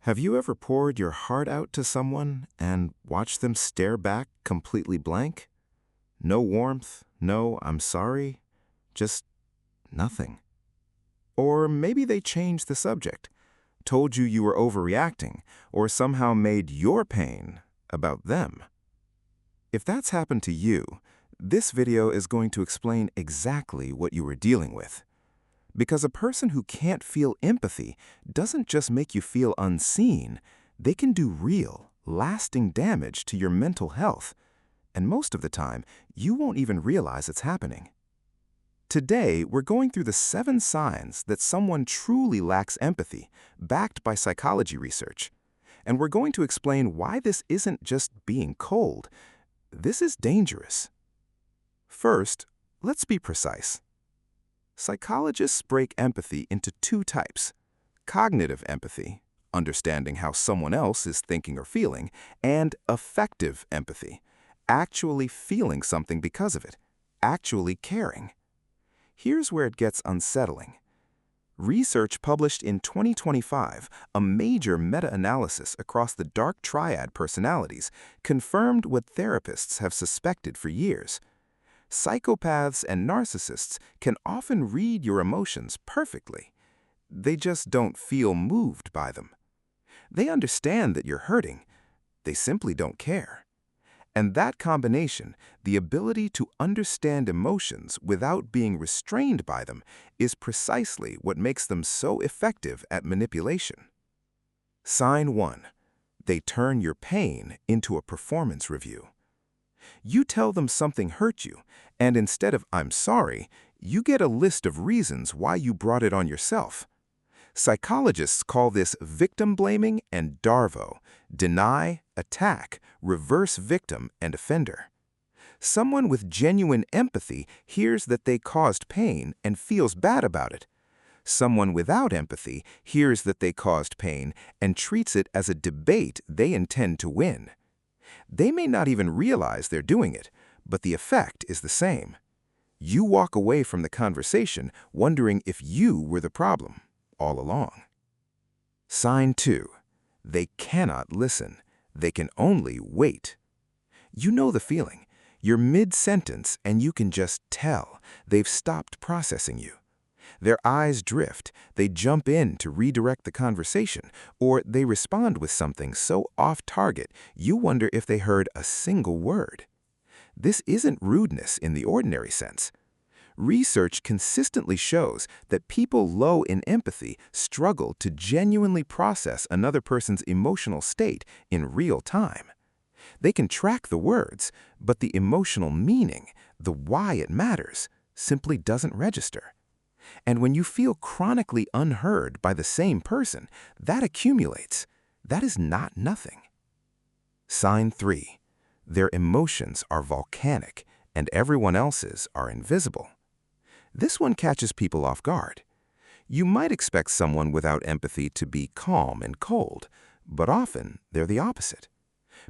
Have you ever poured your heart out to someone and watched them stare back completely blank? No warmth, no "I'm sorry," just nothing. Or maybe they changed the subject, told you were overreacting, or somehow made your pain about them. If that's happened to you, this video is going to explain exactly what you were dealing with. Because a person who can't feel empathy doesn't just make you feel unseen, they can do real, lasting damage to your mental health. And most of the time, you won't even realize it's happening. Today, we're going through the 7 signs that someone truly lacks empathy, backed by psychology research. And we're going to explain why this isn't just being cold. This is dangerous. First, let's be precise. Psychologists break empathy into 2 types: cognitive empathy, understanding how someone else is thinking or feeling, and affective empathy, actually feeling something because of it, actually caring. Here's where it gets unsettling. Research published in 2025, a major meta-analysis across the dark triad personalities, confirmed what therapists have suspected for years. Psychopaths and narcissists can often read your emotions perfectly. They just don't feel moved by them. They understand that you're hurting. They simply don't care. And that combination, the ability to understand emotions without being restrained by them, is precisely what makes them so effective at manipulation. Sign 1. They turn your pain into a performance review. You tell them something hurt you, and instead of "I'm sorry," you get a list of reasons why you brought it on yourself. Psychologists call this victim blaming and DARVO: deny, attack, reverse victim and offender. Someone with genuine empathy hears that they caused pain and feels bad about it. Someone without empathy hears that they caused pain and treats it as a debate they intend to win. They may not even realize they're doing it, but the effect is the same. You walk away from the conversation wondering if you were the problem all along. Sign 2. They cannot listen. They can only wait. You know the feeling. You're mid-sentence and you can just tell they've stopped processing you. Their eyes drift, they jump in to redirect the conversation, or they respond with something so off-target you wonder if they heard a single word. This isn't rudeness in the ordinary sense. Research consistently shows that people low in empathy struggle to genuinely process another person's emotional state in real time. They can track the words, but the emotional meaning, the why it matters, simply doesn't register. And when you feel chronically unheard by the same person, that accumulates. That is not nothing. Sign 3. Their emotions are volcanic, and everyone else's are invisible. This one catches people off guard. You might expect someone without empathy to be calm and cold, but often they're the opposite.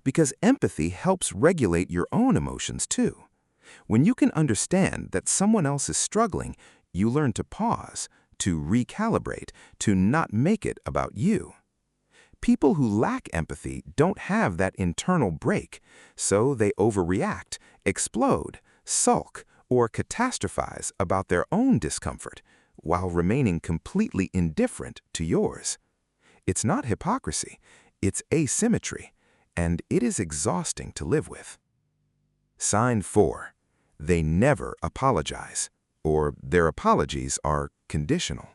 Because empathy helps regulate your own emotions too. When you can understand that someone else is struggling, you learn to pause, to recalibrate, to not make it about you. People who lack empathy don't have that internal break, so they overreact, explode, sulk, or catastrophize about their own discomfort, while remaining completely indifferent to yours. It's not hypocrisy, it's asymmetry, and it is exhausting to live with. Sign 4. They never apologize, or their apologies are conditional.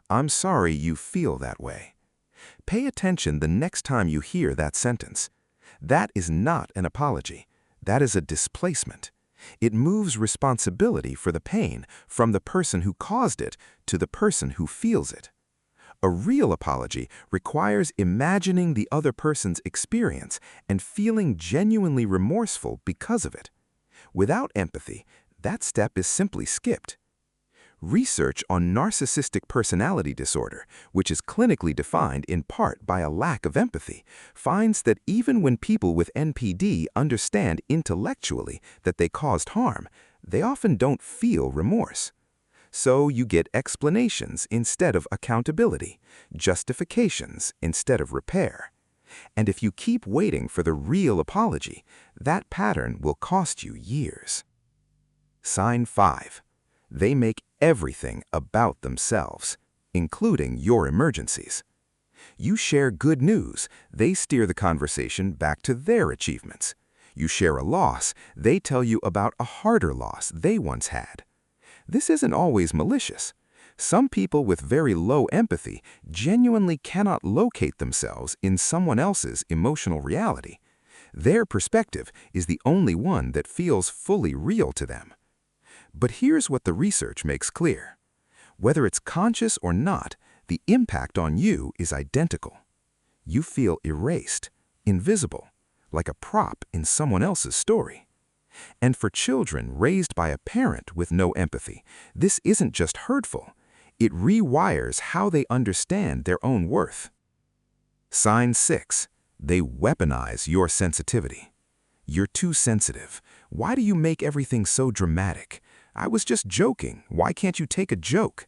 I'm sorry you feel that way. Pay attention the next time you hear that sentence. That is not an apology. That is a displacement. It moves responsibility for the pain from the person who caused it to the person who feels it. A real apology requires imagining the other person's experience and feeling genuinely remorseful because of it. Without empathy, that step is simply skipped. Research on narcissistic personality disorder, which is clinically defined in part by a lack of empathy, finds that even when people with NPD understand intellectually that they caused harm, they often don't feel remorse. So you get explanations instead of accountability, justifications instead of repair. And if you keep waiting for the real apology, that pattern will cost you years. Sign 5. They make everything about themselves, including your emergencies. You share good news, they steer the conversation back to their achievements. You share a loss, they tell you about a harder loss they once had. This isn't always malicious. Some people with very low empathy genuinely cannot locate themselves in someone else's emotional reality. Their perspective is the only one that feels fully real to them. But here's what the research makes clear. Whether it's conscious or not, the impact on you is identical. You feel erased, invisible, like a prop in someone else's story. And for children raised by a parent with no empathy, this isn't just hurtful. It rewires how they understand their own worth. Sign 6. They weaponize your sensitivity. You're too sensitive. Why do you make everything so dramatic? I was just joking. Why can't you take a joke?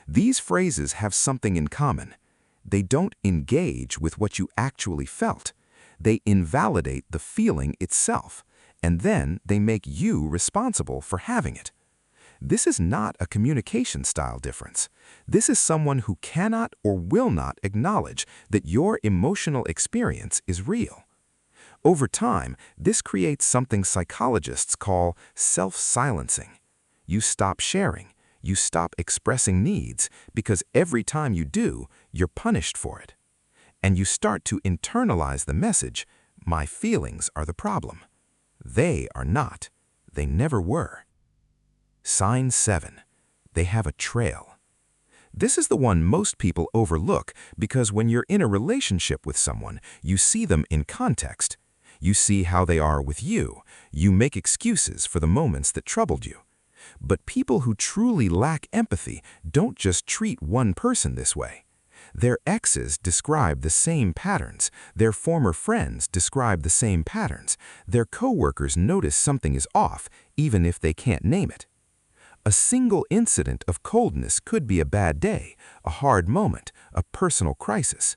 These phrases have something in common. They don't engage with what you actually felt. They invalidate the feeling itself, and then they make you responsible for having it. This is not a communication style difference. This is someone who cannot or will not acknowledge that your emotional experience is real. Over time, this creates something psychologists call self-silencing. You stop sharing. You stop expressing needs because every time you do, you're punished for it. And you start to internalize the message, my feelings are the problem. They are not. They never were. Sign 7. They have a trail. This is the one most people overlook because when you're in a relationship with someone, you see them in context. You see how they are with you. You make excuses for the moments that troubled you. But people who truly lack empathy don't just treat one person this way. Their exes describe the same patterns. Their former friends describe the same patterns. Their coworkers notice something is off, even if they can't name it. A single incident of coldness could be a bad day, a hard moment, a personal crisis.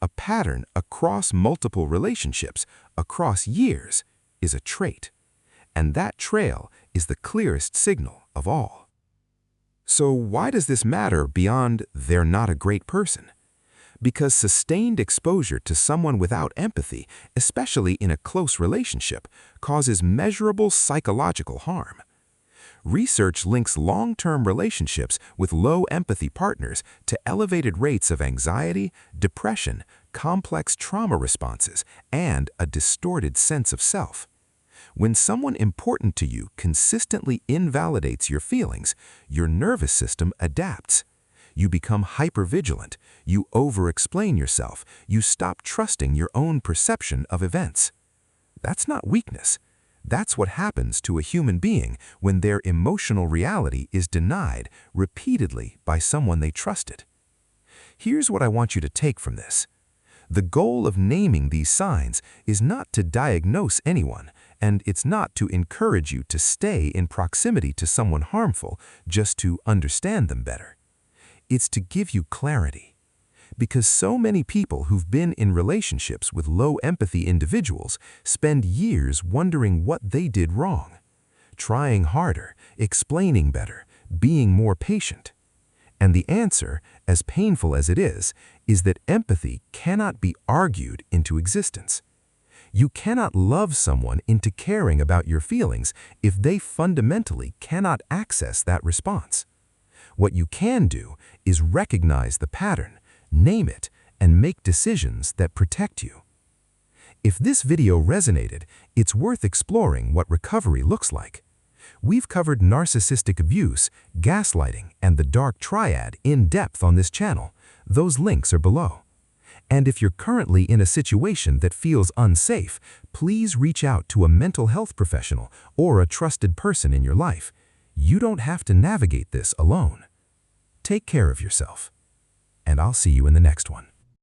A pattern across multiple relationships, across years, is a trait. And that trail is the clearest signal of all. So why does this matter beyond they're not a great person? Because sustained exposure to someone without empathy, especially in a close relationship, causes measurable psychological harm. Research links long-term relationships with low empathy partners to elevated rates of anxiety, depression, complex trauma responses, and a distorted sense of self. When someone important to you consistently invalidates your feelings, your nervous system adapts. You become hypervigilant, you over-explain yourself, you stop trusting your own perception of events. That's not weakness. That's what happens to a human being when their emotional reality is denied repeatedly by someone they trusted. Here's what I want you to take from this. The goal of naming these signs is not to diagnose anyone, and it's not to encourage you to stay in proximity to someone harmful just to understand them better. It's to give you clarity. Because so many people who've been in relationships with low empathy individuals spend years wondering what they did wrong, trying harder, explaining better, being more patient. And the answer, as painful as it is that empathy cannot be argued into existence. You cannot love someone into caring about your feelings if they fundamentally cannot access that response. What you can do is recognize the pattern, name it, and make decisions that protect you. If this video resonated, it's worth exploring what recovery looks like. We've covered narcissistic abuse, gaslighting, and the dark triad in depth on this channel. Those links are below. And if you're currently in a situation that feels unsafe, please reach out to a mental health professional or a trusted person in your life. You don't have to navigate this alone. Take care of yourself, and I'll see you in the next one.